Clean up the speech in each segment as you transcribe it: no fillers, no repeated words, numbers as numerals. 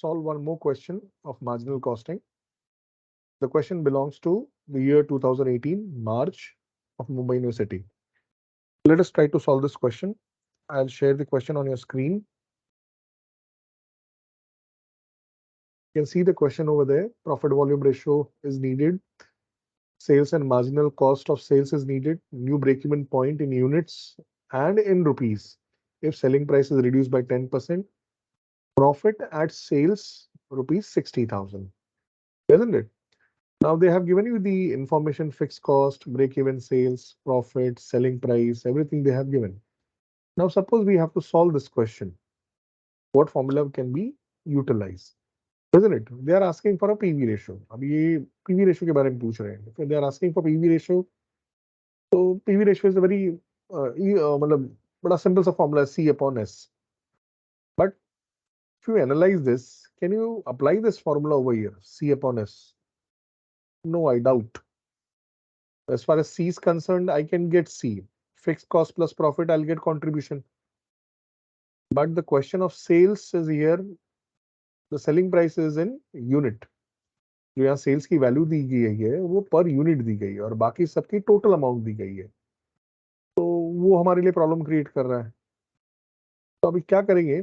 solve one more question of marginal costing. The question belongs to the year 2018, March of Mumbai University. Let us try to solve this question. I'll share the question on your screen. You can see the question over there. Profit volume ratio is needed. Sales and marginal cost of sales is needed. New break-even point in units and in rupees. If selling price is reduced by 10%, profit at sales rupees 60,000. Isn't it? Now they have given you the information, fixed cost, break-even sales, profit, selling price, everything they have given. Now suppose we have to solve this question. What formula can be utilized? Isn't it? They are asking for a PV ratio. अब ये PV ratio के बारे में पूछ रहे हैं. If they are asking for PV ratio, so PV ratio is a very मतलब बड़ा simple सा formula है, C upon S. But if you analyze this, can you apply this formula over here, C upon S? No, I doubt. As far as C is concerned, I can get C. Fixed cost plus profit, I'll get contribution. But the question of sales is here, the selling price is in unit. जो यहाँ sales की value दी गई है वो per unit दी गई है और बाकी सबकी टोटल अमाउंट दी गई है, तो वो हमारे लिए प्रॉब्लम क्रिएट कर रहा है. तो अभी क्या करेंगे,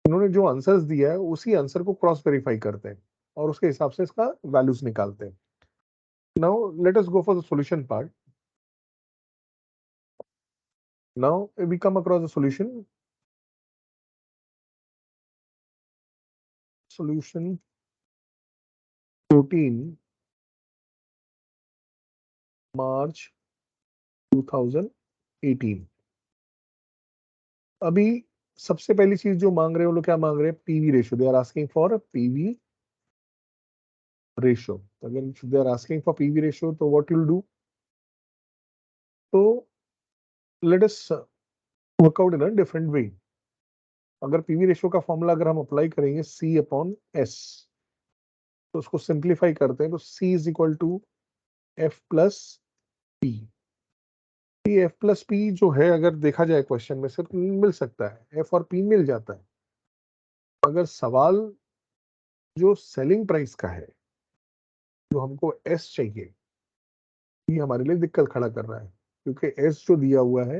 इन्होंने जो आंसर्स दिया है उसी आंसर को क्रॉस वेरीफाई करते हैं और उसके हिसाब से इसका वैल्यूज निकालते हैं. Now let us go for the solution part. Now we come across the solution. Solution 14 March 2018. अभी सबसे पहली चीज जो मांग रहे हैं वो लोग क्या मांग रहे हैं, PV ratio. They are asking for PV ratio. Again they are asking for PV ratio, तो व्हाट विल डू, तो let us work out in a different way. अगर पीवी रेशियो का फॉर्मूला अगर हम अप्लाई करेंगे C अपॉन S, तो उसको simplify करते हैं तो C is equal to F plus P. F plus P जो है अगर देखा जाए क्वेश्चन में सिर्फ मिल सकता है, एफ और पी मिल जाता है. अगर सवाल जो सेलिंग प्राइस का है, जो हमको एस चाहिए, ये हमारे लिए दिक्कत खड़ा कर रहा है क्योंकि एस जो दिया हुआ है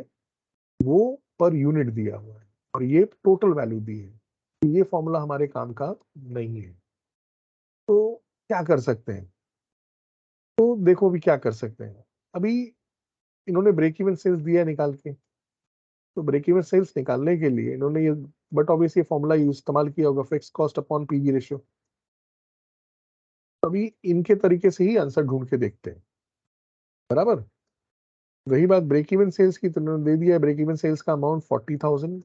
वो पर यूनिट दिया हुआ है और ये टोटल वैल्यू दी है. तो ये फॉर्मूला हमारे काम का नहीं है. तो क्या कर सकते हैं, तो देखो अभी क्या कर सकते हैं. अभी इन्होंने ब्रेक इवन सेल्स दिया निकाल के, तो ब्रेक इवन सेल्स निकालने के लिए इन्होंने ये बट ऑब्वियसली फॉर्मूला यूज इस्तेमाल किया होगा, fix cost upon PV ratio. अभी इनके तरीके से ही आंसर ढूंढ के देखते हैं. बराबर. रही बात ब्रेक इवन सेल्स की, तो इन्होंने दे दिया है ब्रेक इवन सेल्स का अमाउंट 40,000.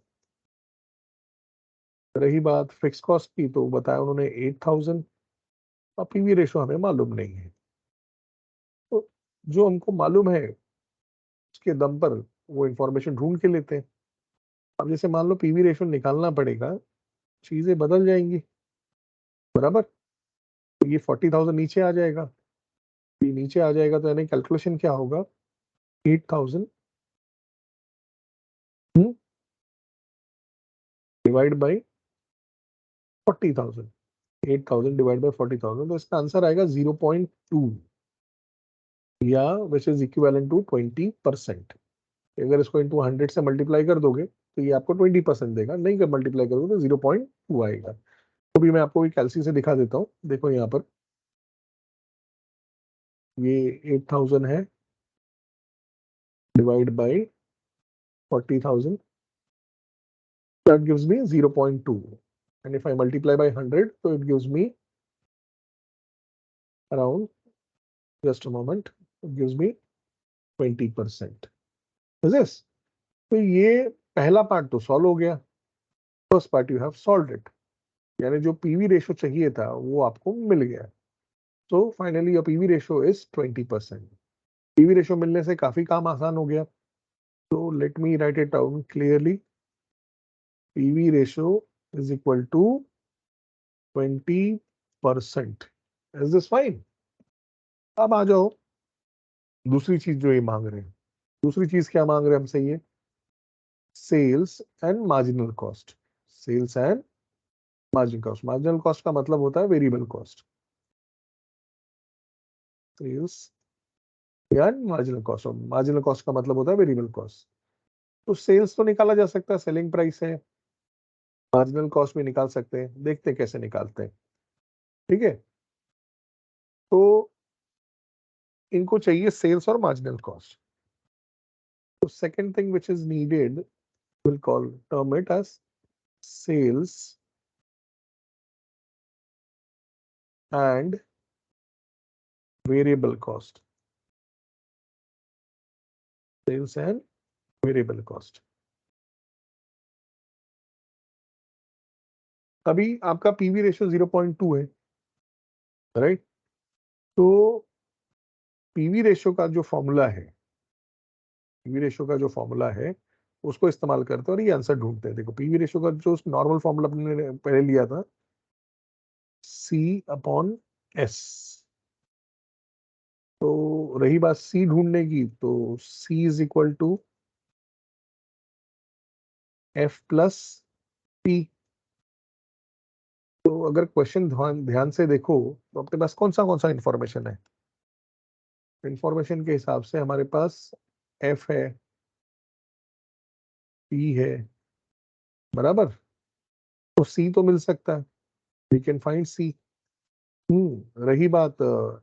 रही बात फिक्स कॉस्ट की, तो बताया उन्होंने 8,000. और पीवी रेशियो हमें मालूम नहीं है, तो जो हमको मालूम है उसके दम पर वो इंफॉर्मेशन ढूंढ के लेते हैं. अब जैसे मान लो पीवी रेशियो निकालना पड़ेगा, चीजें बदल जाएंगी. बराबर. तो ये 40,000 नीचे आ जाएगा, ये नीचे आ जाएगा, तो यानी कैलकुलेशन क्या होगा, 8,000 डिवाइड बाई 40,000. 8,000 डिवाइड बाई 40,000, तो इसका आंसर आएगा 0.2 या विच इज इक्विवेलेंट टू 20%. अगर इसको इंटू 100 से मल्टीप्लाई कर दोगे तो ये आपको 20% देगा, नहीं कर मल्टीप्लाई करोगे तो 0.2 आएगा. तो भी मैं आपको कैलसी से दिखा देता हूँ. देखो यहाँ पर ये 8,000 है divide by 40,000, that gives me 0.2, and if I multiply by 100, so it gives me around, just a moment, it gives me 20%. Is this? तो ये पहला पार्ट तो सॉल्व हो गया. First part you have solved it, यानी जो PV ratio चाहिए था वो आपको मिल गया. So finally your PV ratio is 20%. PV ratio मिलने से काफी काम आसान हो गया. तो let me write it down clearly. PV ratio is equal to 20%. Is this fine? अब आ जाओ दूसरी चीज जो ये मांग रहे हैं. दूसरी चीज क्या मांग रहे हैं हमसे, ये sales and marginal cost. Sales and marginal cost का मतलब होता है वेरिएबल कॉस्ट, सेल्स या मार्जिनल कॉस्ट का मतलब होता है वेरिएबल कॉस्ट। तो सेल्स तो निकाला जा सकता है, सेलिंग प्राइस है, मार्जिनल कॉस्ट भी निकाल सकते हैं, देखते हैं कैसे निकालते हैं। ठीक है, तो इनको चाहिए सेल्स और मार्जिनल कॉस्ट। तो second thing which is needed will call term it as sales and variable cost, sales and variable cost. अभी आपका पीवी रेशियो 0.2 है, राइट? तो पीवी रेशियो का जो फॉर्मूला है, पीवी रेशियो का जो फॉर्मूला है उसको इस्तेमाल करते हैं और ये आंसर ढूंढते हैं। देखो पीवी रेशियो का जो नॉर्मल फॉर्मूला अपने पहले लिया था, सी अपॉन एस। तो रही बात सी ढूंढने की, तो C is equal to F plus P. तो अगर क्वेश्चन ध्यान ध्यान से देखो तो अपने पास कौन सा इंफॉर्मेशन है? इंफॉर्मेशन के हिसाब से हमारे पास एफ है, पी है, बराबर। तो सी तो मिल सकता है, वी कैन फाइंड सी। रही बात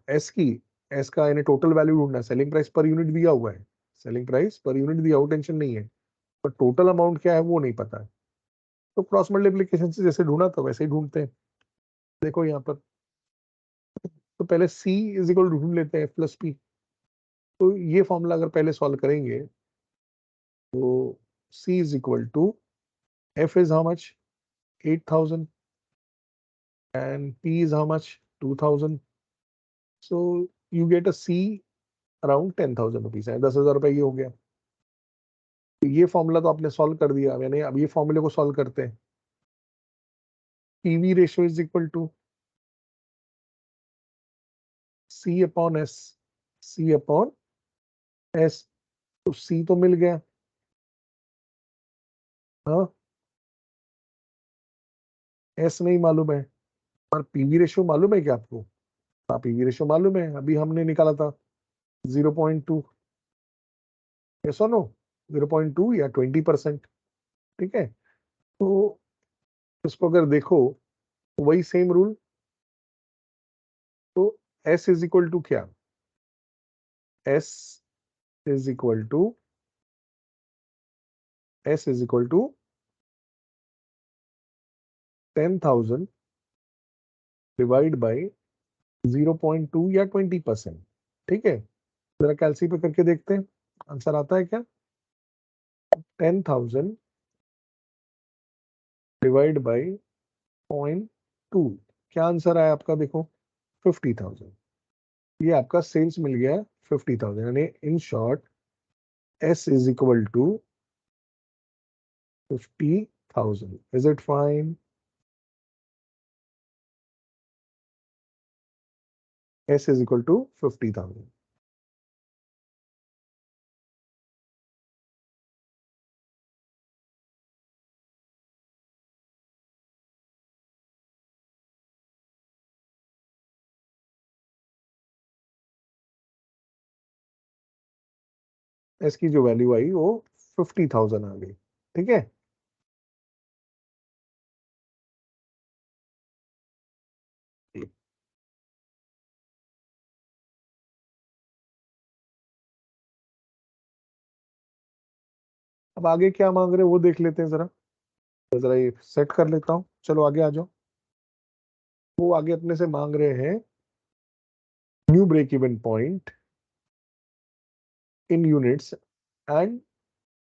एस की, एस का यानी टोटल वैल्यू ढूंढना है, सेलिंग प्राइस पर यूनिट दिया हुआ है, सेलिंग प्राइस पर यूनिट दिया हुआ, टेंशन नहीं है, पर टोटल अमाउंट क्या है वो नहीं पता है। तो क्रॉस मल्टीप्लिकेशन से जैसे ढूंढा था वैसे ही ढूंढते हैं। देखो यहाँ पर, तो पहले सी इज इक्वल ढूंढ लेते हैं, एफ प्लस पी। तो ये फॉर्मूला अगर पहले सॉल्व करेंगे तो C is equal to F is how much, 8,000, and P is how much? 2,000. So you get a C around 10,000 rupees है, 10,000 रुपए ये हो गया। तो ये फॉर्मूला तो आपने सॉल्व कर दिया, मैंने अब ये फॉर्मूले को सॉल्व करते हैं। PV ratio is equal to C upon S, C upon S. तो सी तो मिल गया, हाँ, एस नहीं मालूम है, और पीवी रेशियो मालूम है क्या आपको? हाँ, पीवी रेशियो मालूम है, अभी हमने निकाला था 0.2। यस और नो? 0.2 या 20%। ठीक है, तो इसको अगर देखो वही सेम रूल। तो S इज इक्वल टू क्या? S is equal to, S is equal to 10,000 divide by 0.2 या 20%। ठीक है, जरा कैलसी पे करके देखते हैं आंसर आता है क्या। 10,000 डिवाइड बाई 0.2, क्या आंसर आया आपका? देखो 50,000। ये आपका सेल्स मिल गया 50,000, यानी in short S is equal to 50,000। Is it fine? S is equal to 50,000। S की जो वैल्यू आई वो 50,000 आ गई। ठीक है, अब आगे क्या मांग रहे हैं वो देख लेते हैं जरा। तो जरा ये सेट कर लेता हूँ, चलो आगे आ जाओ। वो आगे अपने से मांग रहे हैं new break even point in units and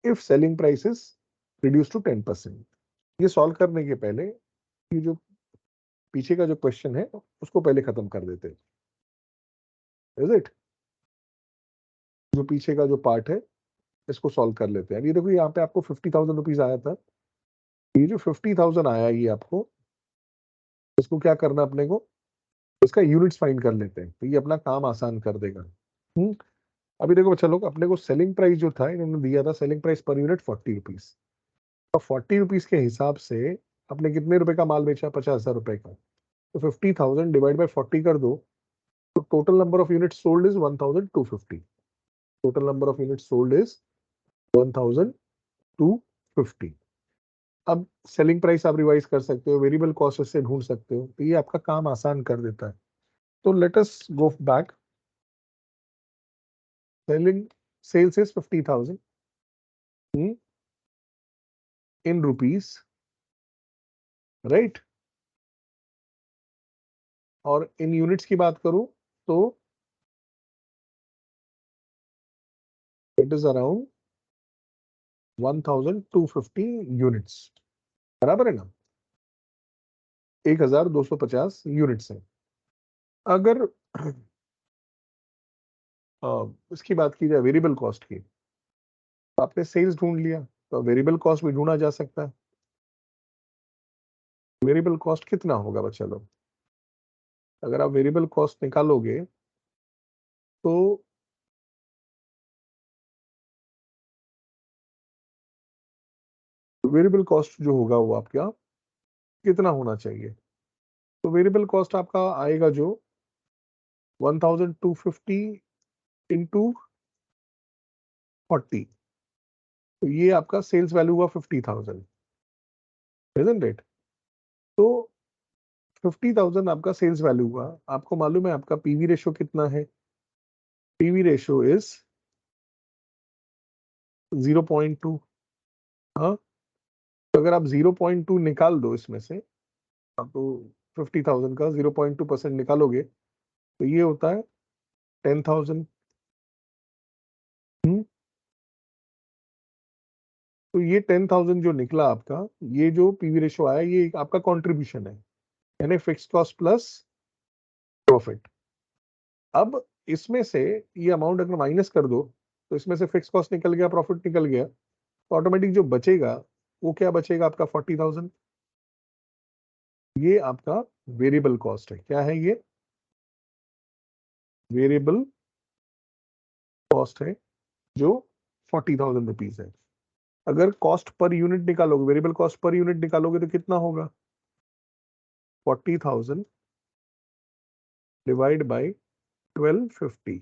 if selling prices reduce to 10%। ये सॉल्व करने के पहले ये जो पीछे का जो क्वेश्चन है उसको पहले खत्म कर देते हैं। Is it? जो पीछे का जो पार्ट है इसको सॉल्व कर लेते हैं। ये देखो यहाँ पे आपको 50,000 रुपीज आया था, ये जो 50,000 आया ये आपको, इसको क्या करना अपने को, इसका यूनिट्स फाइंड कर लेते हैं, तो ये अपना काम आसान कर देगा। हम्म अभी देखो बच्चा लोग, अपने को सेलिंग प्राइस जो था इन्होंने दिया था, selling price per unit 40 rupees. और 40 रुपीज के हिसाब से आपने कितने रुपए का माल बेचा? 50,000 रुपए का। तो 50,000 डिवाइड बाय 40 कर दो, तो total number of unit sold is 1250। Total number of unit sold is 1250। अब सेलिंग प्राइस आप रिवाइज कर सकते हो, वेरिएबल कॉस्ट से ढूंढ सकते हो, तो ये आपका काम आसान कर देता है। तो let us go back. Selling sales is 50,000 in rupees, right. और इन यूनिट्स की बात करूं तो इट इज अराउंड 1250 यूनिट्स, बराबर है ना? 1250 यूनिट्स है। अगर इसकी बात की जाए वेरिएबल कॉस्ट की, तो आपने सेल्स ढूंढ लिया, तो वेरिएबल कॉस्ट भी ढूंढा जा सकता है। वेरिएबल कॉस्ट कितना होगा बच्चा लोग? अगर आप वेरिएबल कॉस्ट निकालोगे तो वेरिएबल कॉस्ट जो होगा वो आपका कितना होना चाहिए? तो वेरिएबल कॉस्ट आपका आएगा जो 1250 इंटू 40, तो ये आपका सेल्स वैल्यू हुआ 50,000, इजंट इट? तो 50,000 आपका सेल्स वैल्यू हुआ। आपको मालूम है आपका पीवी रेशो कितना है? PV ratio is 0.2। हाँ, तो अगर आप 0.2 निकाल दो इसमें से, आप तो 50,000 का 0.2% निकालोगे तो ये होता है 10,000। तो ये 10,000 जो निकला आपका, ये जो पीवी रेशो आया, ये आपका कंट्रीब्यूशन है, यानी फिक्स्ड कॉस्ट प्लस प्रॉफिट। अब इसमें से ये अमाउंट अगर माइनस कर दो, तो इसमें से फिक्स कॉस्ट निकल गया, प्रॉफिट निकल गया, तो ऑटोमेटिक जो बचेगा वो क्या बचेगा आपका? 40,000। ये आपका वेरिएबल कॉस्ट है। क्या है ये? वेरिएबल कॉस्ट है, जो 40,000 रुपीज है। अगर कॉस्ट पर यूनिट निकालोगे, वेरिएबल कॉस्ट पर यूनिट निकालोगे तो कितना होगा? 40,000 डिवाइड बाई 1250।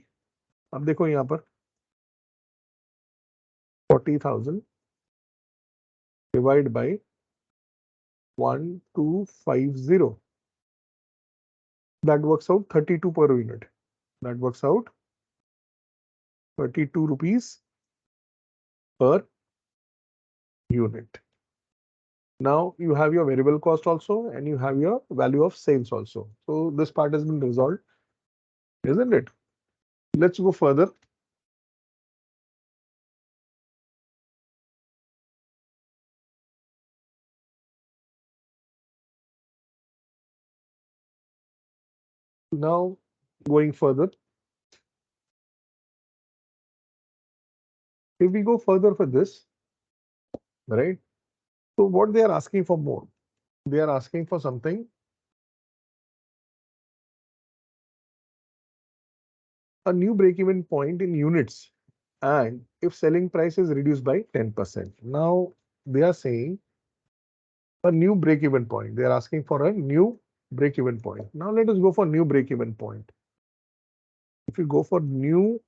अब देखो यहां पर 40,000 divide by 1250, that works out 32 per unit. That works out 32 rupees per unit. Now you have your variable cost also, and you have your value of sales also. So this part has been resolved, isn't it? Let's go further. Now going further, if we go further for this, right? So what they are asking for more? They are asking for something, a new break-even point in units, and if selling price is reduced by 10%. Now they are saying a new break-even point. They are asking for a new break-even point. Now let us go for new break-even point. If you go for new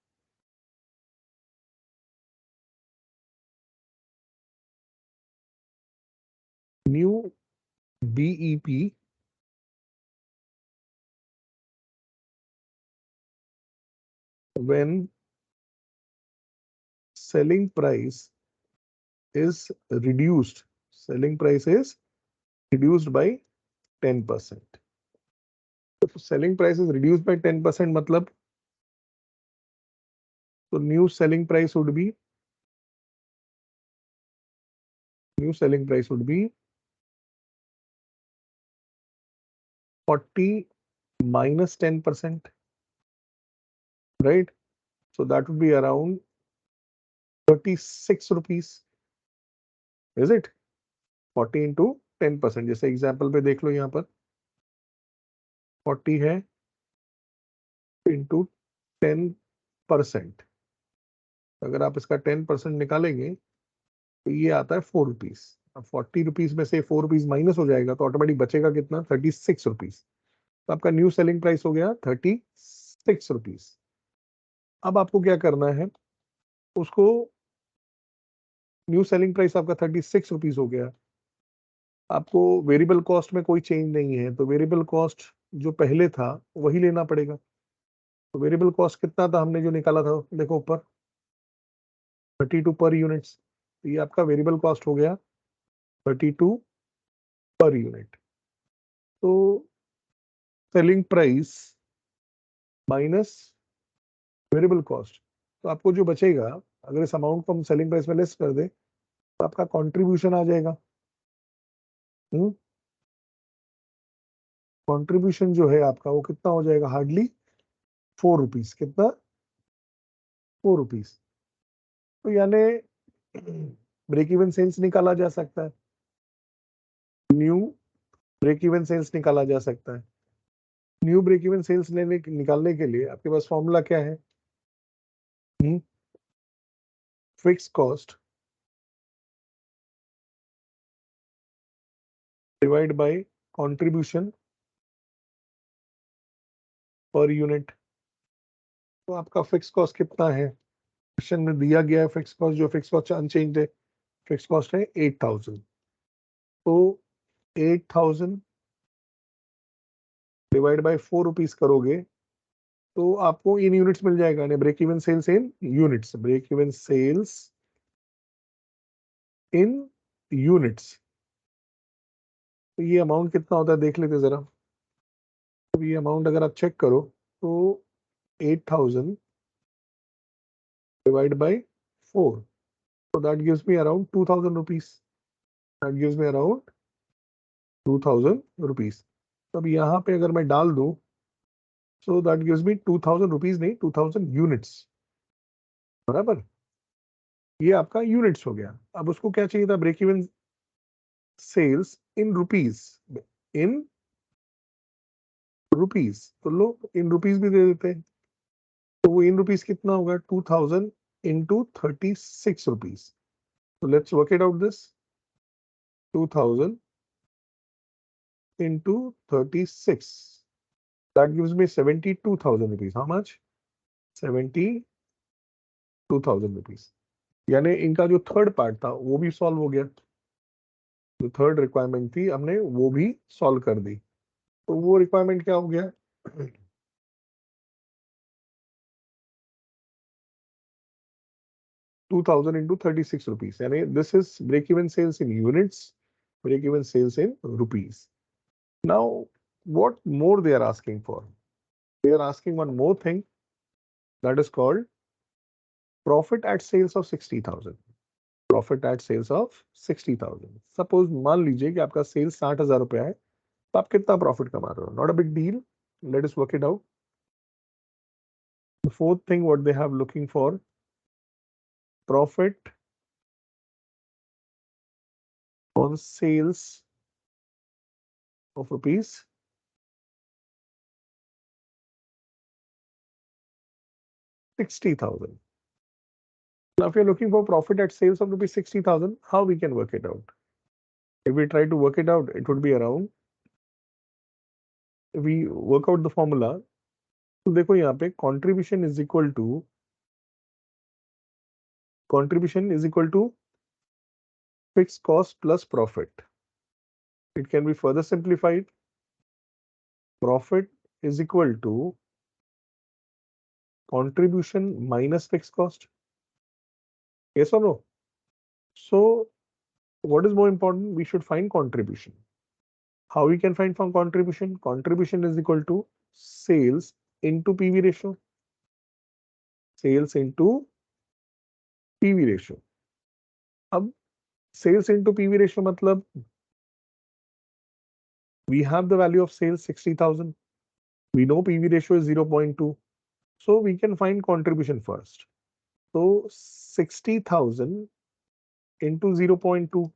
BEP, when selling price is reduced, selling price is reduced by 10%. If selling price is reduced by 10%, matlab, so new selling price would be 40 minus 10%, right? So that would be around 36 rupees. Is it? 40 into 10%, जैसे example पे देख लो यहाँ पर 40 है into 10%। अगर आप इसका 10% निकालेंगे तो ये आता है 4 रुपीज। अब 40 रुपीज में से 4 रुपीज माइनस हो जाएगा तो ऑटोमेटिक बचेगा कितना, 36 रुपीज। तो आपका न्यू सेलिंग प्राइस हो गया 36 रुपीज। अब आपको क्या करना है, उसको न्यू सेलिंग प्राइस आपका 36 रुपीज हो गया, आपको वेरिएबल कॉस्ट में कोई चेंज नहीं है, तो वेरिएबल कॉस्ट जो पहले था वही लेना पड़ेगा। तो वेरिएबल कॉस्ट कितना था हमने जो निकाला था, देखो ऊपर 32 पर यूनिट्स, तो ये आपका वेरिएबल कॉस्ट हो गया 32 पर यूनिट। तो selling price minus variable cost, तो आपको जो बचेगा, अगर इस अमाउंट को हम सेलिंग प्राइस में लेस कर दे तो आपका कंट्रीब्यूशन आ जाएगा। कंट्रीब्यूशन जो है आपका वो कितना हो जाएगा, हार्डली 4 रुपीज। कितना, 4 रुपीज। तो यानी ब्रेक इवन सेल्स निकाला जा सकता है, न्यू ब्रेक इवन सेल्स निकाला जा सकता है। न्यू ब्रेक इवन सेल्स निकालने के लिए आपके पास फॉर्मूला क्या है, fix cost divide by contribution per unit. तो आपका फिक्स कॉस्ट कितना है, क्वेश्चन में दिया गया है फिक्स कॉस्ट, जो फिक्स कॉस्ट अनचेंज्ड है, फिक्स कॉस्ट है 8000। तो 8000 डिवाइड बाय 4 रुपीज करोगे तो आपको इन यूनिट्स मिल जाएगा, यानी break even sales in units, break even sales in units. तो ये अमाउंट कितना होता है देख लेते जरा। तो ये अमाउंट अगर आप चेक करो तो 8000 divide by 4, so that gives me around 2000 rupees, that gives me around 2000 rupees। अब यहाँ पे अगर मैं डाल दूं so that gives me 2000 rupees, नहीं 2000 यूनिट्स, बराबर। ये आपका यूनिट्स हो गया। अब उसको क्या चाहिए था, break even sales in rupees, in rupees, तो लो इन रुपीज भी दे देते हैं। तो वो इन रुपीज कितना होगा, 2000 इंटू 36 रुपीज। तो let's work it out this, 2000 into 36, that gives me 72,000 rupees। How much? 72,000 rupees। यानी इनका जो थर्ड पार्ट था वो भी सॉल्व हो गया, जो थर्ड रिक्वायरमेंट थी हमने वो भी सॉल्व कर दी। तो वो रिक्वायरमेंट क्या हो गया, 2000 into 36 rupees, यानी this is break even sales in units, break even sales in rupees। Now what more they are asking for, they are asking one more thing, that is called profit at sales of 60,000। Profit at sales of 60,000। Suppose मान लीजिए कि आपका sales 60,000 रुपया है, तो आप कितना profit कमा रहे हो, not a big deal, let us work it out. The fourth thing what they have looking for, profit on sales of rupees 60,000। Now, if you're looking for profit at sales of rupees 60,000, how we can work it out? If we try to work it out, it would be around, if we work out the formula, तो देखो यहाँ पे contribution is equal to, contribution is equal to fixed cost plus profit. It can be further simplified, profit is equal to contribution minus fixed cost. Yes or no? So what is more important? We should find contribution. How we can find from contribution? Contribution is equal to sales into PV ratio. Sales into PV ratio. अब sales into PV ratio मतलब we have the value of sales 60,000. We know PV ratio is 0.2. So we can find contribution first. So 60,000 into 0.2,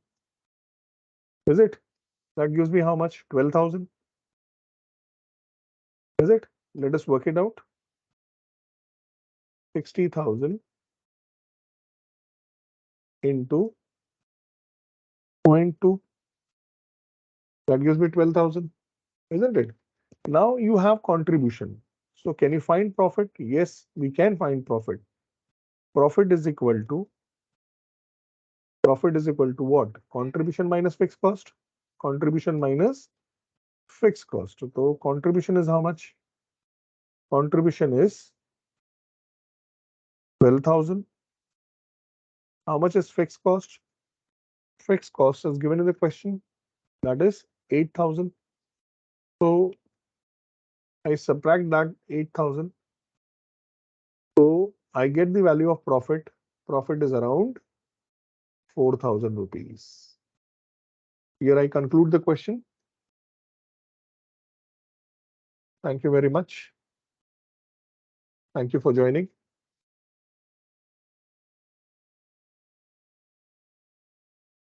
is it? That gives me how much? 12,000. Is it? Let us work it out. 60,000 into 0.2. That gives me 12,000, isn't it? Now you have contribution. So can you find profit? Yes, we can find profit. Profit is equal to what? Contribution minus fixed cost. Contribution minus fixed cost. So contribution is how much? Contribution is 12,000. How much is fixed cost? Fixed cost is given in the question. That is 8,000. So I subtract that 8,000. So I get the value of profit. Profit is around 4,000 rupees. Here I conclude the question. Thank you very much. Thank you for joining.